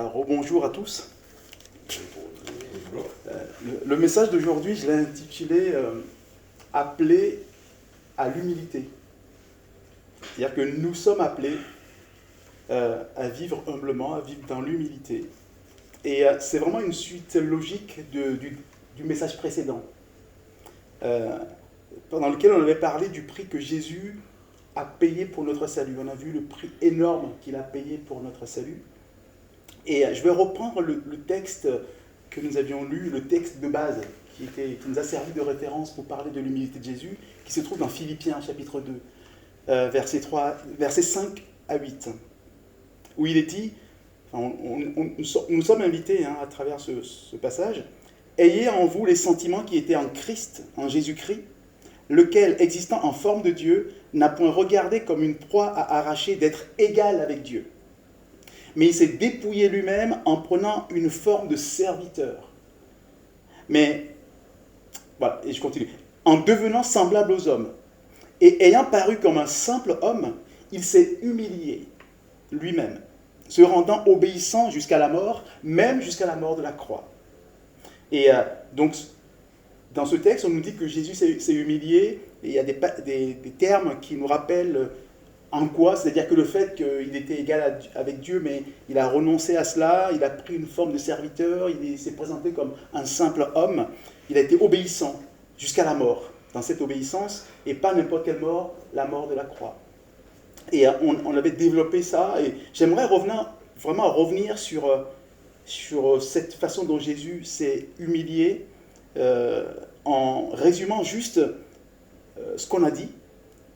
Rebonjour à tous. Le message d'aujourd'hui, je l'ai intitulé Appelé à l'humilité. C'est-à-dire que nous sommes appelés à vivre humblement, à vivre dans l'humilité. Et c'est vraiment une suite logique du message précédent, pendant lequel on avait parlé du prix que Jésus a payé pour notre salut. On a vu le prix énorme qu'il a payé pour notre salut. Et je vais reprendre le texte que nous avions lu, le texte de base, qui nous a servi de référence pour parler de l'humilité de Jésus, qui se trouve dans Philippiens chapitre 2, versets 5 à 8, où il est dit, nous sommes invités à travers ce passage, « Ayez en vous les sentiments qui étaient en Christ, en Jésus-Christ, lequel, existant en forme de Dieu, n'a point regardé comme une proie à arracher d'être égal avec Dieu. Mais il s'est dépouillé lui-même en prenant une forme de serviteur. Mais, voilà, et je continue. En devenant semblable aux hommes, et ayant paru comme un simple homme, il s'est humilié lui-même, se rendant obéissant jusqu'à la mort, même jusqu'à la mort de la croix. » Et donc, dans ce texte, on nous dit que Jésus s'est humilié, et il y a des termes qui nous rappellent en quoi, c'est-à-dire que le fait qu'il était égal avec Dieu, mais il a renoncé à cela, il a pris une forme de serviteur, il s'est présenté comme un simple homme, il a été obéissant jusqu'à la mort, dans cette obéissance, et pas n'importe quelle mort, la mort de la croix. Et on avait développé ça, et j'aimerais vraiment revenir sur cette façon dont Jésus s'est humilié, en résumant juste ce qu'on a dit,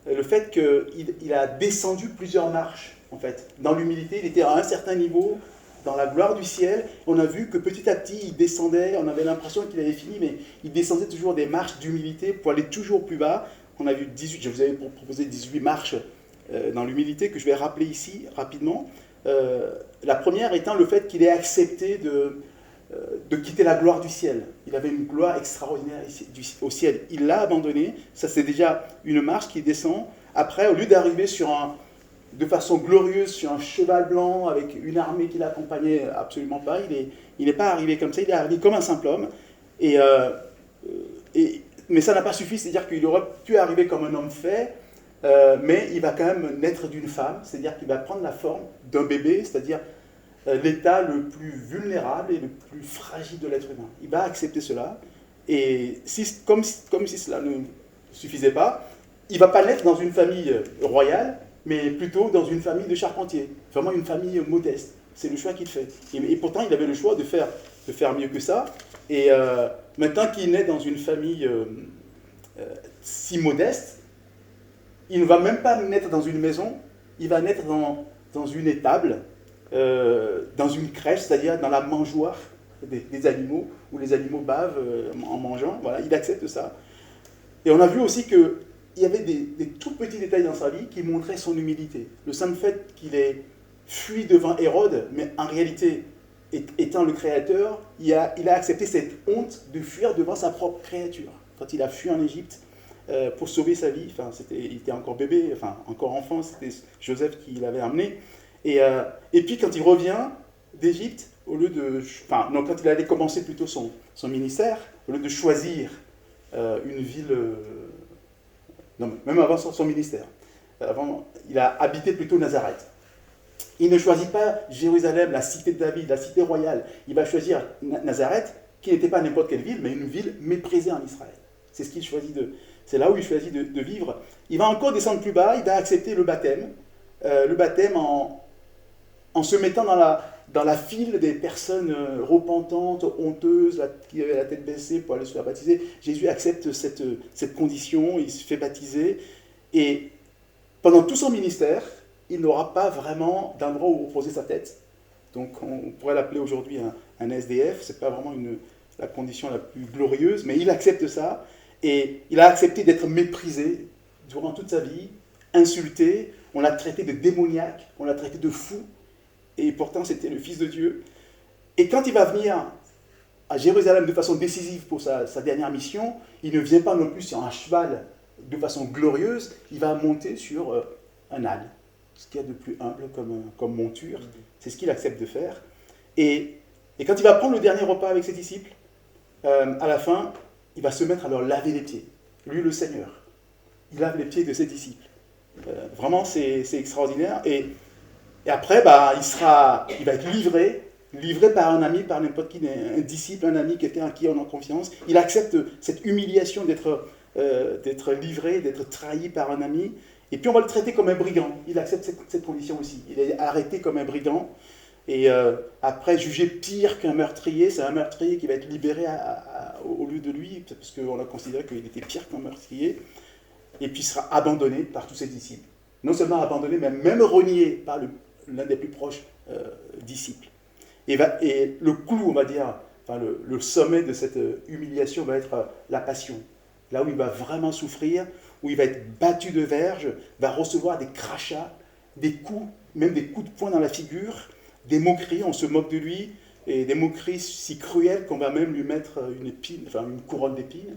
le fait qu'il a descendu plusieurs marches, en fait. Dans l'humilité, il était à un certain niveau, dans la gloire du ciel. On a vu que petit à petit, il descendait, on avait l'impression qu'il avait fini, mais il descendait toujours des marches d'humilité pour aller toujours plus bas. On a vu 18, je vous avais proposé 18 marches dans l'humilité que je vais rappeler ici rapidement. La première étant le fait qu'il ait accepté de quitter la gloire du ciel. Il avait une gloire extraordinaire au ciel. Il l'a abandonné. Ça, c'est déjà une marche qui descend. Après, au lieu d'arriver de façon glorieuse sur un cheval blanc avec une armée qui l'accompagnait, absolument pas. Il n'est pas arrivé comme ça. Il est arrivé comme un simple homme. Mais ça n'a pas suffi. C'est-à-dire qu'il aurait pu arriver comme un homme fait, mais il va quand même naître d'une femme. C'est-à-dire qu'il va prendre la forme d'un bébé, c'est-à-dire l'état le plus vulnérable et le plus fragile de l'être humain. Il va accepter cela, et comme si cela ne suffisait pas, il ne va pas naître dans une famille royale, mais plutôt dans une famille de charpentiers, vraiment une famille modeste. C'est le choix qu'il fait. Et pourtant, il avait le choix de faire mieux que ça, et maintenant qu'il naît dans une famille si modeste, il ne va même pas naître dans une maison, il va naître dans une étable, dans une crèche, c'est-à-dire dans la mangeoire des animaux, où les animaux bavent en mangeant. Voilà, il accepte ça. Et on a vu aussi qu'il y avait des tout petits détails dans sa vie qui montraient son humilité. Le simple fait qu'il ait fui devant Hérode, mais en réalité, étant le Créateur, il a accepté cette honte de fuir devant sa propre créature. Quand il a fui en Égypte pour sauver sa vie, il était encore bébé, encore enfant, c'était Joseph qui l'avait amené. Et puis quand il revient d'Égypte, quand il allait commencer plutôt son ministère, au lieu de choisir une ville, même avant son ministère, il a habité plutôt Nazareth. Il ne choisit pas Jérusalem, la cité de David, la cité royale. Il va choisir Nazareth, qui n'était pas n'importe quelle ville, mais une ville méprisée en Israël. C'est ce qu'il choisit c'est là où il choisit de vivre. Il va encore descendre plus bas, il va accepter le baptême en se mettant dans la file des personnes repentantes, honteuses, qui avaient la tête baissée pour aller se faire baptiser. Jésus accepte cette condition, il se fait baptiser, et pendant tout son ministère, il n'aura pas vraiment d'endroit où reposer sa tête. Donc on pourrait l'appeler aujourd'hui un SDF, c'est pas vraiment la condition la plus glorieuse, mais il accepte ça, et il a accepté d'être méprisé durant toute sa vie, insulté, on l'a traité de démoniaque, on l'a traité de fou, et pourtant c'était le Fils de Dieu. Et quand il va venir à Jérusalem de façon décisive pour sa dernière mission, il ne vient pas non plus sur un cheval de façon glorieuse, il va monter sur un âne, ce qu'il y a de plus humble comme monture. C'est ce qu'il accepte de faire. Et quand il va prendre le dernier repas avec ses disciples, à la fin, il va se mettre à leur laver les pieds. Lui, le Seigneur. Il lave les pieds de ses disciples. Vraiment, c'est extraordinaire. Et après, il va être livré par un ami, par n'importe qui, un disciple, un ami, quelqu'un à qui on a confiance. Il accepte cette humiliation d'être livré, d'être trahi par un ami. Et puis on va le traiter comme un brigand. Il accepte cette condition aussi. Il est arrêté comme un brigand. Et après, jugé pire qu'un meurtrier, c'est un meurtrier qui va être libéré au lieu de lui, parce qu'on a considéré qu'il était pire qu'un meurtrier. Et puis il sera abandonné par tous ses disciples. Non seulement abandonné, mais même renié par l'un des plus proches disciples. Et le clou, on va dire, enfin, le sommet de cette humiliation va être la passion. Là où il va vraiment souffrir, où il va être battu de verge, va recevoir des crachats, des coups, même des coups de poing dans la figure, des moqueries, on se moque de lui, et des moqueries si cruelles qu'on va même lui mettre une couronne d'épines.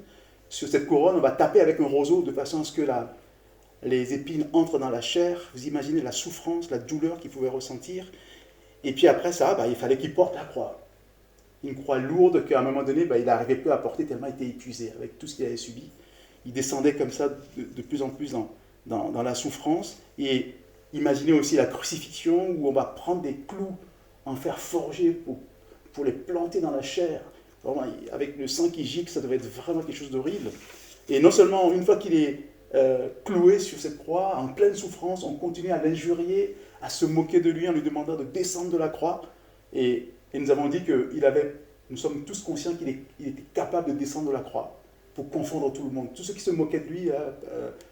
Sur cette couronne, on va taper avec un roseau de façon à ce que les épines entrent dans la chair. Vous imaginez la souffrance, la douleur qu'il pouvait ressentir. Et puis après ça, il fallait qu'il porte la croix. Une croix lourde qu'à un moment donné, il n'arrivait plus à porter tellement il était épuisé avec tout ce qu'il avait subi. Il descendait comme ça de plus en plus dans la souffrance. Et imaginez aussi la crucifixion où on va prendre des clous en fer forgé pour les planter dans la chair. Vraiment, avec le sang qui gicle, ça devait être vraiment quelque chose d'horrible. Et non seulement, une fois qu'il est cloué sur cette croix, en pleine souffrance, on continue à l'injurier, à se moquer de lui en lui demandant de descendre de la croix. Et nous avons dit que nous sommes tous conscients qu'il était capable de descendre de la croix pour confondre tout le monde. Tous ceux qui se moquaient de lui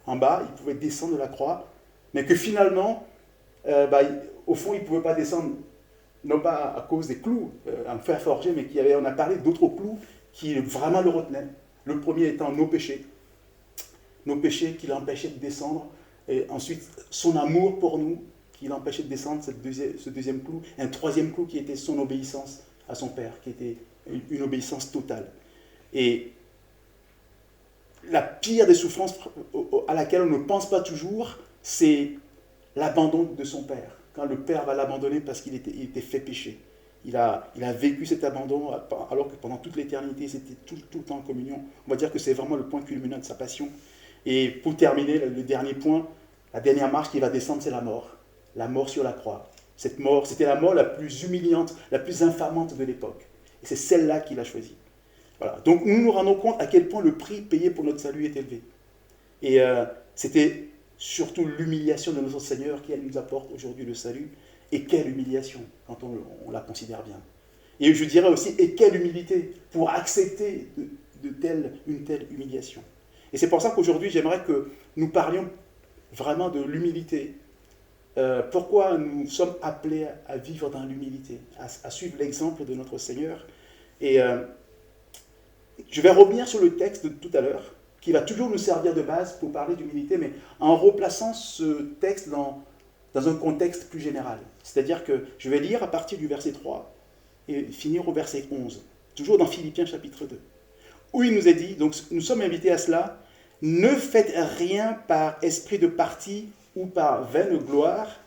en bas, ils pouvaient descendre de la croix, mais que finalement, au fond, ils ne pouvaient pas descendre, non pas à cause des clous en fer forgé, mais on a parlé d'autres clous qui vraiment le retenaient. Le premier étant nos péchés qui l'empêchaient de descendre, et ensuite son amour pour nous qui l'empêchait de descendre, ce deuxième clou, et un troisième clou qui était son obéissance à son Père, qui était une obéissance totale. Et la pire des souffrances à laquelle on ne pense pas toujours, c'est l'abandon de son Père. Quand le Père va l'abandonner parce qu'il était fait pécher. Il a vécu cet abandon alors que pendant toute l'éternité, c'était tout le temps en communion. On va dire que c'est vraiment le point culminant de sa passion. Et pour terminer, le dernier point, la dernière marche qui va descendre, c'est la mort. La mort sur la croix. Cette mort, c'était la mort la plus humiliante, la plus infamante de l'époque. Et c'est celle-là qu'il a choisie. Voilà. Donc nous nous rendons compte à quel point le prix payé pour notre salut est élevé. Et c'était surtout l'humiliation de notre Seigneur qui nous apporte aujourd'hui le salut. Et quelle humiliation quand on la considère bien. Et je dirais aussi, et quelle humilité pour accepter une telle humiliation. Et c'est pour ça qu'aujourd'hui, j'aimerais que nous parlions vraiment de l'humilité. Pourquoi nous sommes appelés à vivre dans l'humilité, à suivre l'exemple de notre Seigneur. Et je vais revenir sur le texte de tout à l'heure, qui va toujours nous servir de base pour parler d'humilité, mais en replaçant ce texte dans un contexte plus général. C'est-à-dire que je vais lire à partir du verset 3 et finir au verset 11, toujours dans Philippiens chapitre 2, où il nous est dit, donc nous sommes invités à cela, ne faites rien par esprit de parti ou par vaine gloire,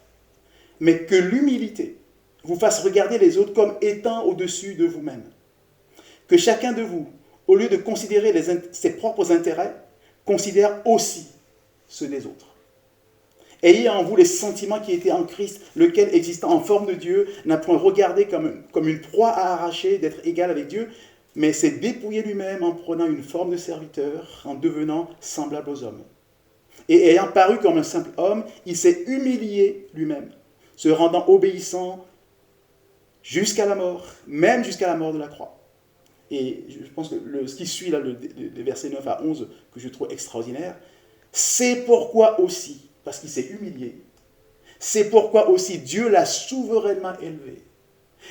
mais que l'humilité vous fasse regarder les autres comme étant au-dessus de vous-même. Que chacun de vous, au lieu de considérer ses propres intérêts, considère aussi ceux des autres. Ayez en vous les sentiments qui étaient en Christ, lequel, existant en forme de Dieu, n'a point regardé comme une proie à arracher d'être égal avec Dieu, mais s'est dépouillé lui-même en prenant une forme de serviteur, en devenant semblable aux hommes. Et ayant paru comme un simple homme, il s'est humilié lui-même, se rendant obéissant jusqu'à la mort, même jusqu'à la mort de la croix. Et je pense que ce qui suit là, les versets 9 à 11, que je trouve extraordinaire, c'est pourquoi aussi, parce qu'il s'est humilié, c'est pourquoi aussi Dieu l'a souverainement élevé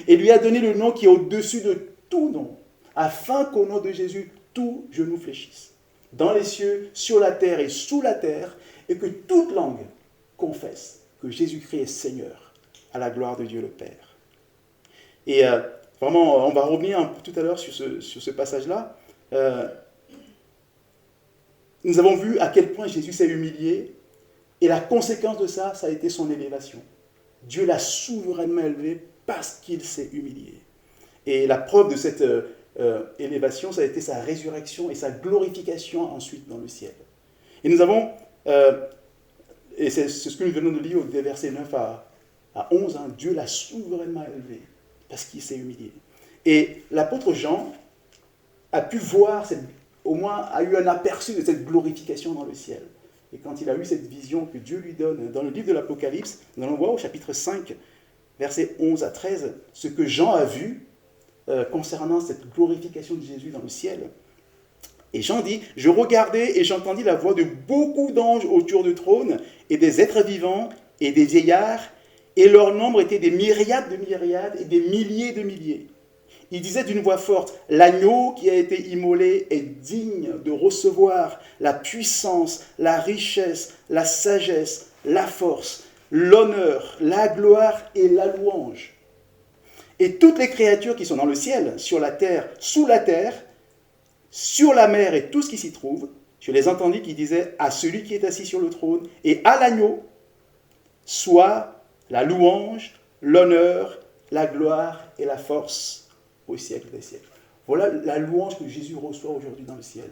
et lui a donné le nom qui est au-dessus de tout nom, afin qu'au nom de Jésus, tout genou fléchisse, dans les cieux, sur la terre et sous la terre, et que toute langue confesse que Jésus-Christ est Seigneur, à la gloire de Dieu le Père. Et vraiment, on va revenir tout à l'heure sur ce passage-là. Nous avons vu à quel point Jésus s'est humilié, et la conséquence de ça, ça a été son élévation. Dieu l'a souverainement élevé parce qu'il s'est humilié. Et la preuve de cette élévation, ça a été sa résurrection et sa glorification ensuite dans le ciel. Et nous avons, et c'est ce que nous venons de lire des versets 9 à 11, hein, Dieu l'a souverainement élevé parce qu'il s'est humilié. Et l'apôtre Jean a pu voir, au moins a eu un aperçu de cette glorification dans le ciel. Et quand il a eu cette vision que Dieu lui donne dans le livre de l'Apocalypse, nous allons voir au chapitre 5, versets 11 à 13, ce que Jean a vu concernant cette glorification de Jésus dans le ciel. Et Jean dit, « Je regardais et j'entendis la voix de beaucoup d'anges autour du trône et des êtres vivants et des vieillards, et leur nombre était des myriades de myriades et des milliers de milliers. Il disait d'une voix forte, « L'agneau qui a été immolé est digne de recevoir la puissance, la richesse, la sagesse, la force, l'honneur, la gloire et la louange. » Et toutes les créatures qui sont dans le ciel, sur la terre, sous la terre, sur la mer et tout ce qui s'y trouve, je les entendis qui disaient à celui qui est assis sur le trône et à l'agneau, soit la louange, l'honneur, la gloire et la force au siècle des siècles. Voilà la louange que Jésus reçoit aujourd'hui dans le ciel.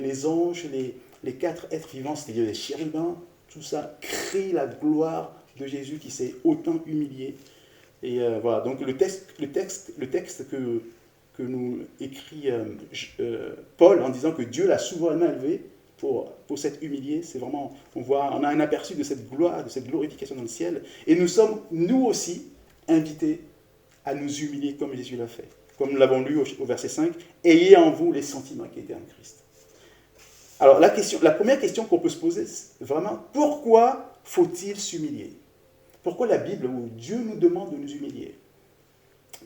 Les anges, les quatre êtres vivants, c'est-à-dire les chérubins, tout ça crie la gloire de Jésus qui s'est autant humilié. Et voilà, donc le texte que nous écrit Paul en disant que Dieu l'a souverainement élevé pour s'être humilié, c'est vraiment, on a un aperçu de cette gloire, de cette glorification dans le ciel. Et nous sommes, nous aussi, invités à nous humilier comme Jésus l'a fait. Comme nous l'avons lu au verset 5, « Ayez en vous les sentiments qui étaient en Christ. » Alors la première question qu'on peut se poser, c'est vraiment, pourquoi faut-il s'humilier? Pourquoi la Bible, où Dieu nous demande de nous humilier?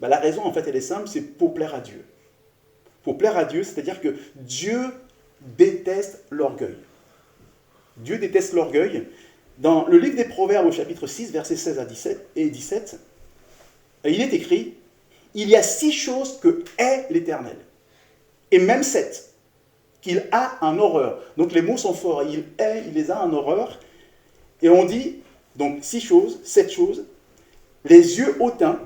Ben, la raison, en fait, elle est simple, c'est pour plaire à Dieu. Pour plaire à Dieu, c'est-à-dire que Dieu déteste l'orgueil. Dieu déteste l'orgueil. Dans le livre des Proverbes, au chapitre 6, versets 16 et 17, il est écrit, « Il y a 6 choses que hait l'Éternel, et même 7, qu'il a en horreur. » Donc les mots sont forts, il hait, il les a en horreur. Et on dit, donc 6 choses, 7 choses, les yeux hautains,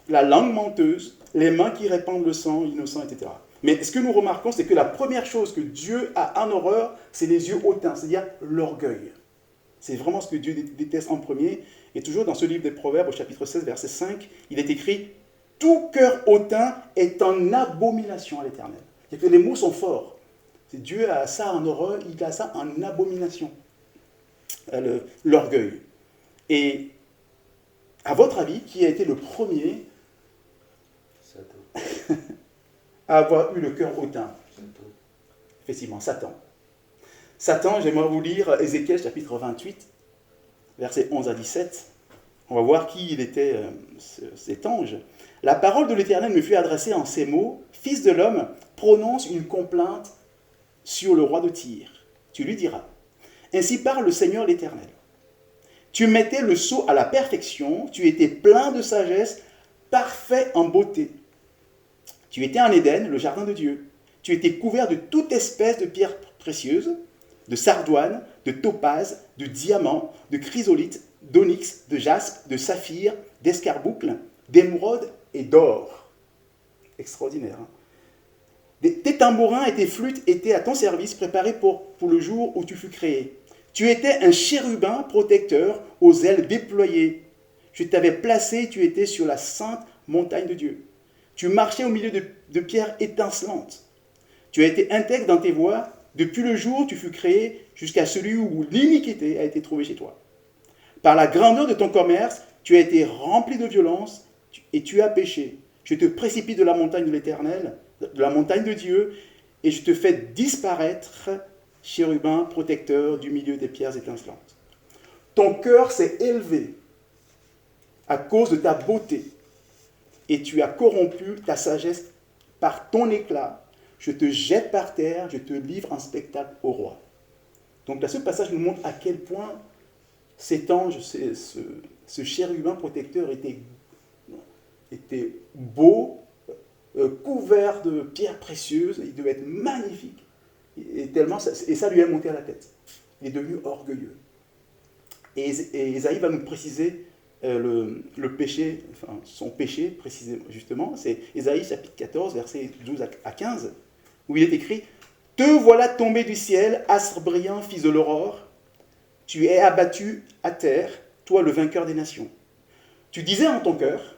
la langue menteuse, les mains qui répandent le sang innocent, etc. Mais ce que nous remarquons, c'est que la première chose que Dieu a en horreur, c'est les yeux hautains, c'est-à-dire l'orgueil. C'est vraiment ce que Dieu déteste en premier. Et toujours dans ce livre des Proverbes, au chapitre 16, verset 5, il est écrit « Tout cœur hautain est en abomination à l'Éternel. » C'est-à-dire que les mots sont forts. Dieu a ça en horreur, il a ça en abomination. L'orgueil. Et à votre avis, qui a été le premier à avoir eu le cœur hautain? Effectivement, Satan. Satan, j'aimerais vous lire Ézéchiel chapitre 28, versets 11 à 17. On va voir qui il était, cet ange. « La parole de l'Éternel me fut adressée en ces mots. Fils de l'homme, prononce une complainte sur le roi de Tyr. Tu lui diras, ainsi parle le Seigneur l'Éternel. Tu mettais le sceau à la perfection, tu étais plein de sagesse, parfait en beauté. Tu étais en Éden, le jardin de Dieu. Tu étais couvert de toute espèce de pierres précieuses, de sardoine, de topaze, de diamant, de chrysolite, d'onyx, de jaspe, de saphir, d'escarboucle, d'émeraude et d'or. » Extraordinaire. Hein? Tes tambourins et tes flûtes étaient à ton service, préparés pour le jour où tu fus créé. Tu étais un chérubin protecteur aux ailes déployées. Je t'avais placé, tu étais sur la sainte montagne de Dieu. Tu marchais au milieu de pierres étincelantes. Tu as été intègre dans tes voies depuis le jour où tu fus créé jusqu'à celui où l'iniquité a été trouvée chez toi. Par la grandeur de ton commerce, tu as été rempli de violence et tu as péché. Je te précipite de la montagne de l'Éternel, de la montagne de Dieu, et je te fais disparaître, chérubin protecteur du milieu des pierres étincelantes. Ton cœur s'est élevé à cause de ta beauté, et tu as corrompu ta sagesse par ton éclat. Je te jette par terre, je te livre en spectacle au roi. Donc là, ce passage nous montre à quel point cet ange, ce chérubin protecteur était beau, couvert de pierres précieuses, il devait être magnifique. Et ça lui est monté à la tête. Il est devenu orgueilleux. Et Ésaïe va nous préciser le péché, enfin son péché précisément, justement, c'est Ésaïe chapitre 14, versets 12 à 15, où il est écrit « Te voilà tombé du ciel, astre brillant, fils de l'aurore, tu es abattu à terre, toi le vainqueur des nations. Tu disais en ton cœur,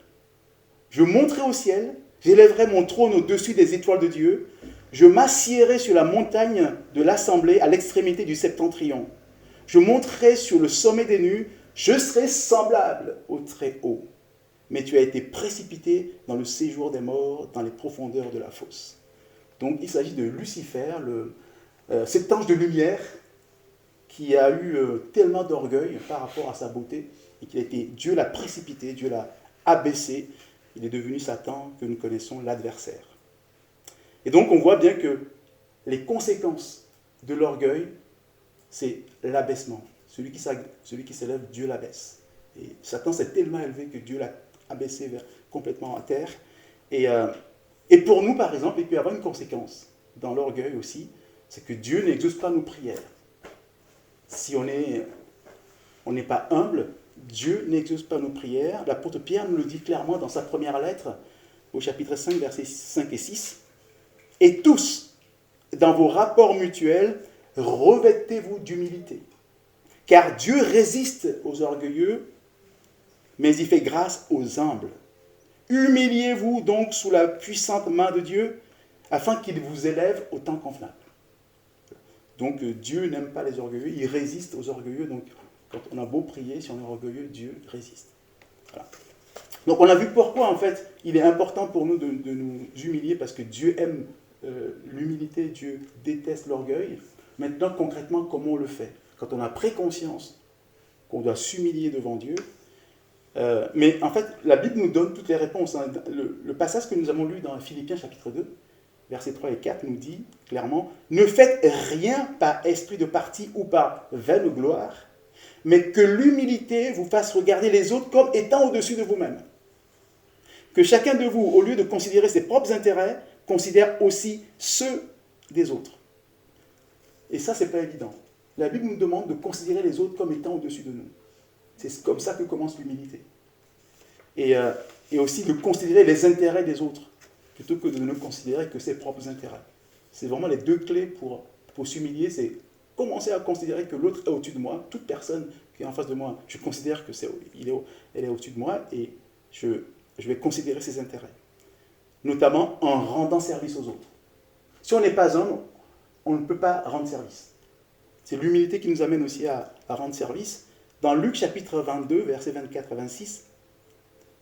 je monterai au ciel, j'élèverai mon trône au-dessus des étoiles de Dieu, je m'assiérai sur la montagne de l'assemblée à l'extrémité du septentrion. Je monterai sur le sommet des nues, je serai semblable au Très-Haut. Mais tu as été précipité dans le séjour des morts, dans les profondeurs de la fosse. » Donc il s'agit de Lucifer, cet ange de lumière qui a eu tellement d'orgueil par rapport à sa beauté, et qu'il a été, Dieu l'a précipité, Dieu l'a abaissé. Il est devenu Satan, que nous connaissons, l'adversaire. Et donc on voit bien que les conséquences de l'orgueil, c'est l'abaissement. Celui qui s'élève, Dieu l'abaisse. Et Satan s'est tellement élevé que Dieu l'a abaissé complètement à terre. Et pour nous, par exemple, il peut y avoir une conséquence dans l'orgueil aussi, c'est que Dieu n'exauce pas nos prières. Si on n'est pas humble, Dieu n'exauce pas nos prières. L'apôtre Pierre nous le dit clairement dans sa première lettre, au chapitre 5, versets 5 et 6. « Et tous, dans vos rapports mutuels, revêtez-vous d'humilité. Car Dieu résiste aux orgueilleux, mais il fait grâce aux humbles. Humiliez-vous donc sous la puissante main de Dieu, afin qu'il vous élève au temps convenable. » Donc Dieu n'aime pas les orgueilleux, il résiste aux orgueilleux. Donc quand on a beau prier, si on est orgueilleux, Dieu résiste. Voilà. Donc on a vu pourquoi en fait il est important pour nous de nous humilier, parce que Dieu aime l'humilité, Dieu déteste l'orgueil. Maintenant concrètement, comment on le fait? Quand on a pris conscience qu'on doit s'humilier devant Dieu, mais en fait la Bible nous donne toutes les réponses. Hein. Le passage que nous avons lu dans Philippiens chapitre 2, versets 3 et 4 nous dit clairement « Ne faites rien par esprit de parti ou par vaine gloire, mais que l'humilité vous fasse regarder les autres comme étant au-dessus de vous-même. Que chacun de vous, au lieu de considérer ses propres intérêts, considère aussi ceux des autres. » Et ça, c'est pas évident. La Bible nous demande de considérer les autres comme étant au-dessus de nous. C'est comme ça que commence l'humilité. Et aussi de considérer les intérêts des autres, plutôt que de ne considérer que ses propres intérêts. C'est vraiment les deux clés pour s'humilier, c'est commencer à considérer que l'autre est au-dessus de moi. Toute personne qui est en face de moi, je considère elle est au-dessus de moi, et je vais considérer ses intérêts. Notamment en rendant service aux autres. Si on n'est pas homme, on ne peut pas rendre service. C'est l'humilité qui nous amène aussi à rendre service. Dans Luc chapitre 22, versets 24 à 26,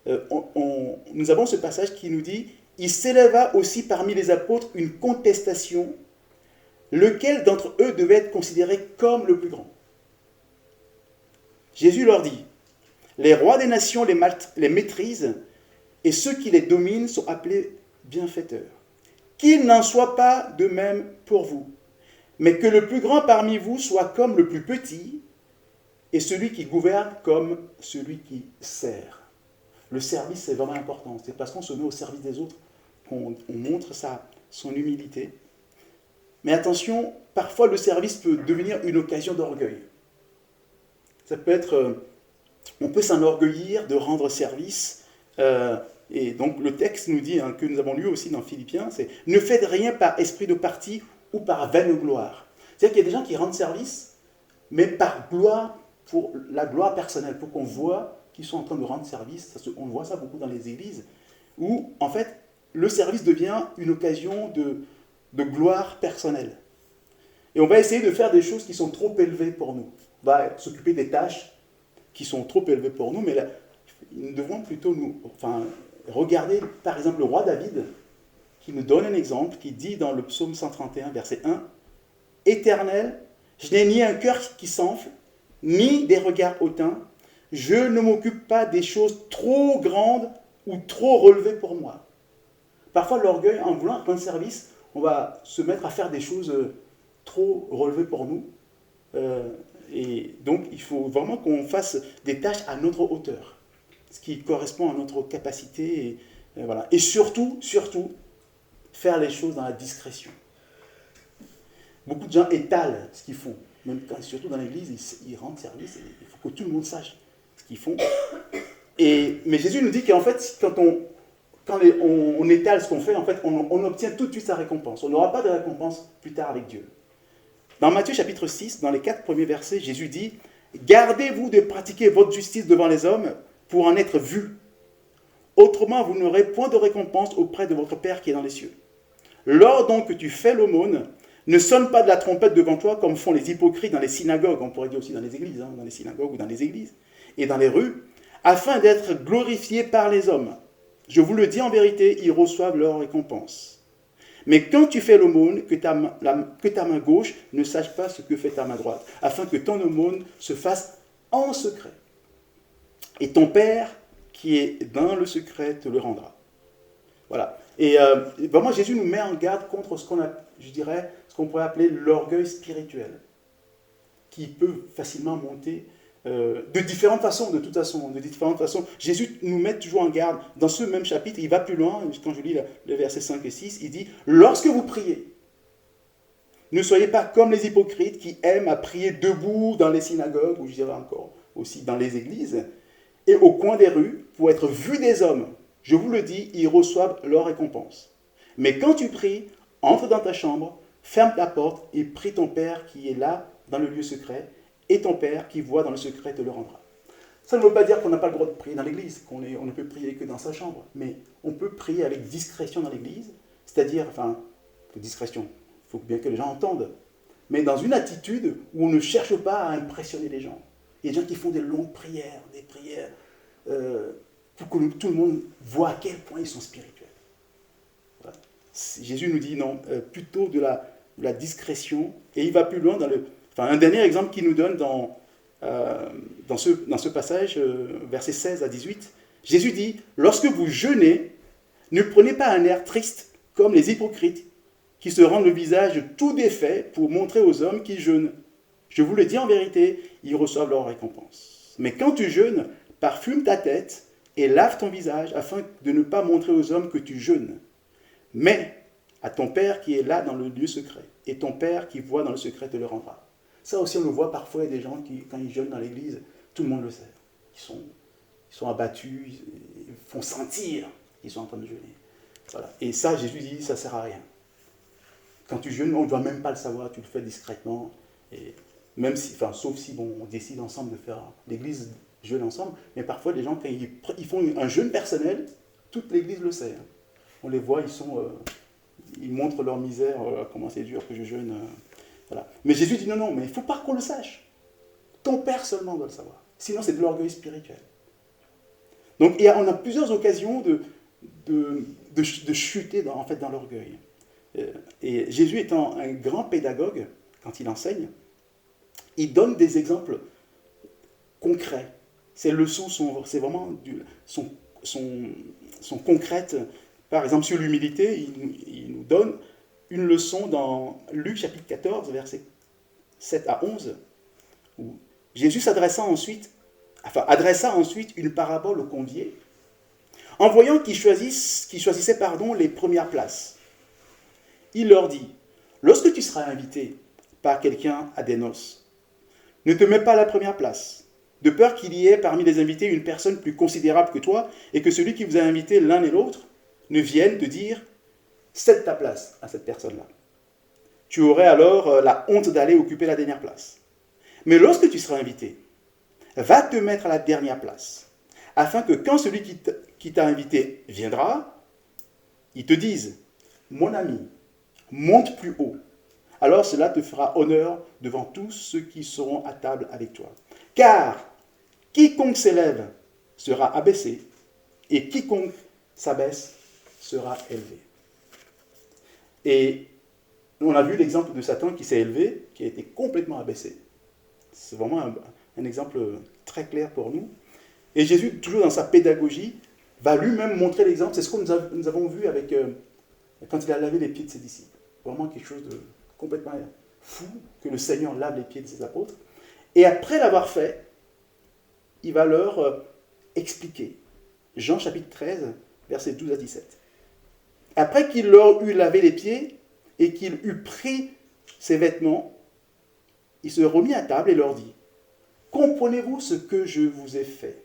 nous avons ce passage qui nous dit « Il s'éleva aussi parmi les apôtres une contestation, lequel d'entre eux devait être considéré comme le plus grand. Jésus leur dit, les rois des nations les maîtrisent, et ceux qui les dominent sont appelés bienfaiteurs. Qu'il n'en soit pas de même pour vous, mais que le plus grand parmi vous soit comme le plus petit, et celui qui gouverne comme celui qui sert. » Le service, c'est vraiment important. C'est parce qu'on se met au service des autres qu'on montre son humilité. Mais attention, parfois le service peut devenir une occasion d'orgueil. Ça peut être, on peut s'enorgueillir de rendre service. Et donc le texte nous dit, que nous avons lu aussi dans Philippiens, c'est « Ne faites rien par esprit de parti ou par vaine gloire ». C'est-à-dire qu'il y a des gens qui rendent service, mais par gloire, pour la gloire personnelle, pour qu'on voit qu'ils sont en train de rendre service. On voit ça beaucoup dans les églises, où en fait le service devient une occasion de gloire personnelle. Et on va essayer de faire des choses qui sont trop élevées pour nous. On va s'occuper des tâches qui sont trop élevées pour nous, mais là, nous devons plutôt regarder, par exemple, le roi David, qui nous donne un exemple, qui dit dans le psaume 131, verset 1, « Éternel, je n'ai ni un cœur qui s'enfle, ni des regards hautains. Je ne m'occupe pas des choses trop grandes ou trop relevées pour moi. » Parfois, l'orgueil, en voulant rendre service, on va se mettre à faire des choses trop relevées pour nous. Et donc, il faut vraiment qu'on fasse des tâches à notre hauteur, ce qui correspond à notre capacité. Et voilà. Et surtout, faire les choses dans la discrétion. Beaucoup de gens étalent ce qu'ils font. Même surtout dans l'église, ils rendent service. Il faut que tout le monde sache ce qu'ils font. Mais Jésus nous dit qu'en fait, on étale ce qu'on fait, en fait, on obtient tout de suite sa récompense. On n'aura pas de récompense plus tard avec Dieu. Dans Matthieu chapitre 6, dans les 4 premiers versets, Jésus dit « Gardez-vous de pratiquer votre justice devant les hommes pour en être vus. Autrement, vous n'aurez point de récompense auprès de votre Père qui est dans les cieux. Lors donc que tu fais l'aumône, ne sonne pas de la trompette devant toi comme font les hypocrites dans les synagogues, on pourrait dire aussi dans les églises, dans les synagogues ou dans les églises, et dans les rues, afin d'être glorifiés par les hommes. Je vous le dis en vérité, ils reçoivent leur récompense. Mais quand tu fais l'aumône, que ta main gauche ne sache pas ce que fait ta main droite, afin que ton aumône se fasse en secret. Et ton Père qui est dans le secret te le rendra. » Voilà. Et vraiment, Jésus nous met en garde contre ce qu'on pourrait appeler l'orgueil spirituel, qui peut facilement monter de différentes façons, de toute façon, de différentes façons. Jésus nous met toujours en garde. Dans ce même chapitre, il va plus loin, quand je lis les versets 5 et 6, il dit « Lorsque vous priez, ne soyez pas comme les hypocrites qui aiment à prier debout dans les synagogues, ou je dirais encore aussi dans les églises, et au coin des rues, pour être vus des hommes. Je vous le dis, ils reçoivent leur récompense. Mais quand tu pries, entre dans ta chambre, ferme ta porte et prie ton Père qui est là, dans le lieu secret, et ton Père qui voit dans le secret te le rendra. » Ça ne veut pas dire qu'on n'a pas le droit de prier dans l'église, qu'on ne peut prier que dans sa chambre, mais on peut prier avec discrétion dans l'église, c'est-à-dire, discrétion, il faut bien que les gens entendent, mais dans une attitude où on ne cherche pas à impressionner les gens. Il y a des gens qui font des longues prières, pour que tout le monde voit à quel point ils sont spirituels. Voilà. Jésus nous dit non, plutôt de la discrétion, et il va plus loin dans un dernier exemple qu'il nous donne dans ce passage, versets 16 à 18. Jésus dit, lorsque vous jeûnez, ne prenez pas un air triste comme les hypocrites qui se rendent le visage tout défait pour montrer aux hommes qu'ils jeûnent. Je vous le dis en vérité, ils reçoivent leur récompense. Mais quand tu jeûnes, parfume ta tête et lave ton visage afin de ne pas montrer aux hommes que tu jeûnes. Mais à ton Père qui est là dans le lieu secret, et ton Père qui voit dans le secret te le rendra. Ça aussi, on le voit parfois, il y a des gens qui, quand ils jeûnent dans l'église, tout le monde le sait. Ils sont abattus, ils font sentir qu'ils sont en train de jeûner. Voilà. Et ça, Jésus dit, ça ne sert à rien. Quand tu jeûnes, on ne doit même pas le savoir, tu le fais discrètement. Et même si, sauf si on décide ensemble de faire l'église jeûne ensemble, mais parfois les gens, quand ils font un jeûne personnel, toute l'église le sait. On les voit, ils montrent leur misère, comment c'est dur que je jeûne. Voilà. Mais Jésus dit non, mais il ne faut pas qu'on le sache. Ton Père seulement doit le savoir. Sinon, c'est de l'orgueil spirituel. Donc, on a plusieurs occasions de chuter dans l'orgueil. Et Jésus étant un grand pédagogue, quand il enseigne, il donne des exemples concrets. Ces leçons sont concrètes. Par exemple, sur l'humilité, il nous donne une leçon dans Luc chapitre 14, versets 7 à 11, où Jésus adressa ensuite une parabole aux conviés, en voyant qu'ils choisissaient les premières places. Il leur dit, lorsque tu seras invité par quelqu'un à des noces, ne te mets pas à la première place, de peur qu'il y ait parmi les invités une personne plus considérable que toi, et que celui qui vous a invité l'un et l'autre ne vienne te dire « cède ta place à cette personne-là ». Tu aurais alors la honte d'aller occuper la dernière place. Mais lorsque tu seras invité, va te mettre à la dernière place, afin que quand celui qui t'a invité viendra, il te dise « mon ami, monte plus haut ». Alors cela te fera honneur devant tous ceux qui seront à table avec toi. Car quiconque s'élève sera abaissé, et quiconque s'abaisse sera élevé. Et on a vu l'exemple de Satan qui s'est élevé, qui a été complètement abaissé. C'est vraiment un exemple très clair pour nous. Et Jésus, toujours dans sa pédagogie, va lui-même montrer l'exemple. C'est ce que nous avons vu quand il a lavé les pieds de ses disciples. Vraiment quelque chose de complètement fou, que le Seigneur lave les pieds de ses apôtres. Et après l'avoir fait, il va leur expliquer. Jean chapitre 13, versets 12 à 17. Après qu'il leur eut lavé les pieds et qu'il eut pris ses vêtements, il se remit à table et leur dit « Comprenez-vous ce que je vous ai fait ?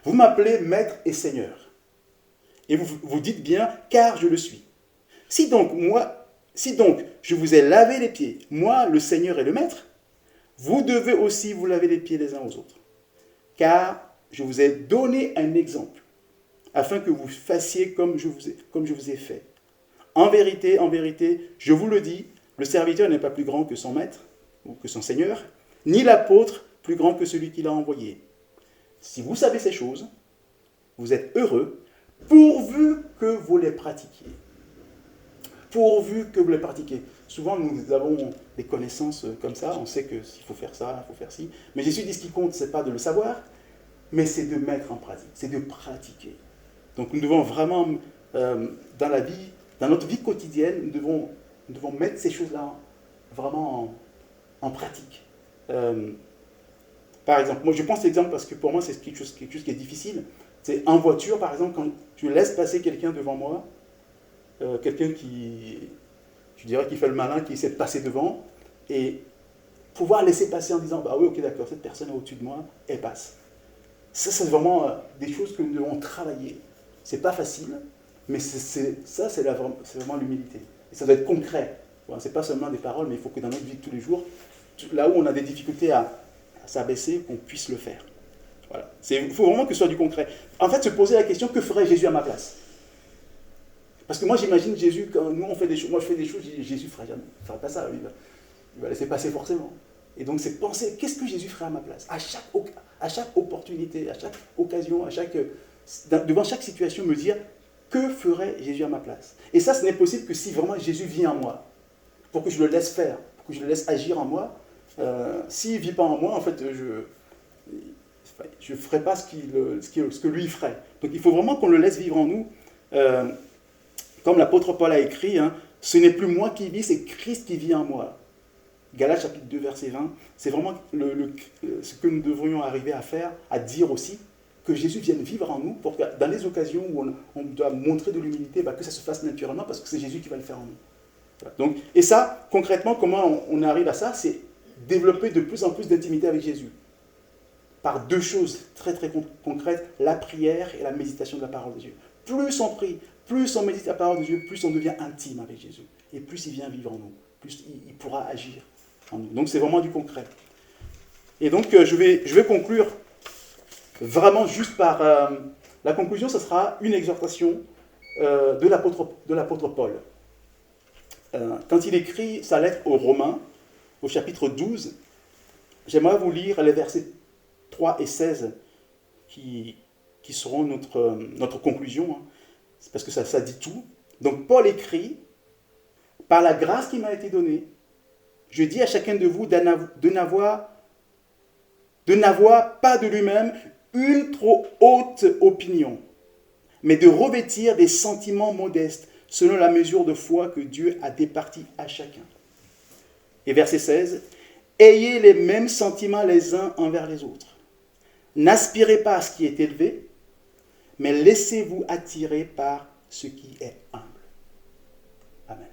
Vous m'appelez Maître et Seigneur. Et vous dites bien, car je le suis. Si donc je vous ai lavé les pieds, moi, le Seigneur et le Maître, vous devez aussi vous laver les pieds les uns aux autres. Car je vous ai donné un exemple, afin que vous fassiez comme je vous ai fait. En vérité, je vous le dis, le serviteur n'est pas plus grand que son maître, ou que son Seigneur, ni l'apôtre plus grand que celui qui l'a envoyé. Si vous savez ces choses, vous êtes heureux, pourvu que vous les pratiquiez. Pourvu que vous les pratiquiez. Souvent, nous avons des connaissances comme ça, on sait qu'il faut faire ça, il faut faire ci. Mais Jésus dit ce qui compte, ce n'est pas de le savoir, mais c'est de mettre en pratique, c'est de pratiquer. Donc nous devons vraiment, dans notre vie quotidienne, nous devons mettre ces choses-là vraiment en pratique. Par exemple, moi je pense l'exemple parce que pour moi c'est quelque chose qui est difficile. C'est en voiture, par exemple, quand je laisse passer quelqu'un devant moi, quelqu'un je dirais, qui fait le malin, qui essaie de passer devant, et pouvoir laisser passer en disant, bah oui, ok, d'accord, cette personne est au-dessus de moi, elle passe. Ça, c'est vraiment des choses que nous devons travailler. C'est pas facile, mais c'est vraiment l'humilité. Et ça doit être concret. Voilà, c'est pas seulement des paroles, mais il faut que dans notre vie de tous les jours, là où on a des difficultés à s'abaisser, qu'on puisse le faire. Voilà. Il faut vraiment que ce soit du concret. En fait, se poser la question, que ferait Jésus à ma place? Parce que moi, j'imagine Jésus, quand nous on fait des choses, moi je fais des choses, Jésus ne ferait pas ça, il va laisser passer forcément. Et donc c'est penser, qu'est-ce que Jésus ferait à ma place? À chaque opportunité, à chaque occasion, devant chaque situation, me dire, que ferait Jésus à ma place? Et ça, ce n'est possible que si vraiment Jésus vit en moi, pour que je le laisse faire, pour que je le laisse agir en moi. S'il ne vit pas en moi, en fait, je ne ferai pas ce que lui ferait. Donc il faut vraiment qu'on le laisse vivre en nous. Comme l'apôtre Paul a écrit, ce n'est plus moi qui vis, c'est Christ qui vit en moi. Galates chapitre 2, verset 20, c'est vraiment ce que nous devrions arriver à faire, à dire aussi, que Jésus vienne vivre en nous, pour que dans les occasions où on doit montrer de l'humilité, que ça se fasse naturellement, parce que c'est Jésus qui va le faire en nous. Voilà. Donc, et ça, concrètement, comment on arrive à ça? C'est développer de plus en plus d'intimité avec Jésus. Par deux choses très très concrètes, la prière et la méditation de la parole de Dieu. Plus on prie, plus on médite la parole de Dieu, plus on devient intime avec Jésus. Et plus il vient vivre en nous, plus il pourra agir en nous. Donc c'est vraiment du concret. Et donc je vais conclure vraiment juste par... la conclusion, ce sera une exhortation de l'apôtre Paul. Quand il écrit sa lettre aux Romains, au chapitre 12, j'aimerais vous lire les versets 3 et 16 qui seront notre conclusion, c'est parce que ça dit tout. Donc Paul écrit, « Par la grâce qui m'a été donnée, je dis à chacun de vous de n'avoir pas de lui-même une trop haute opinion, mais de revêtir des sentiments modestes selon la mesure de foi que Dieu a départie à chacun. » Et verset 16, « Ayez les mêmes sentiments les uns envers les autres. N'aspirez pas à ce qui est élevé, mais laissez-vous attirer par ce qui est humble. » Amen.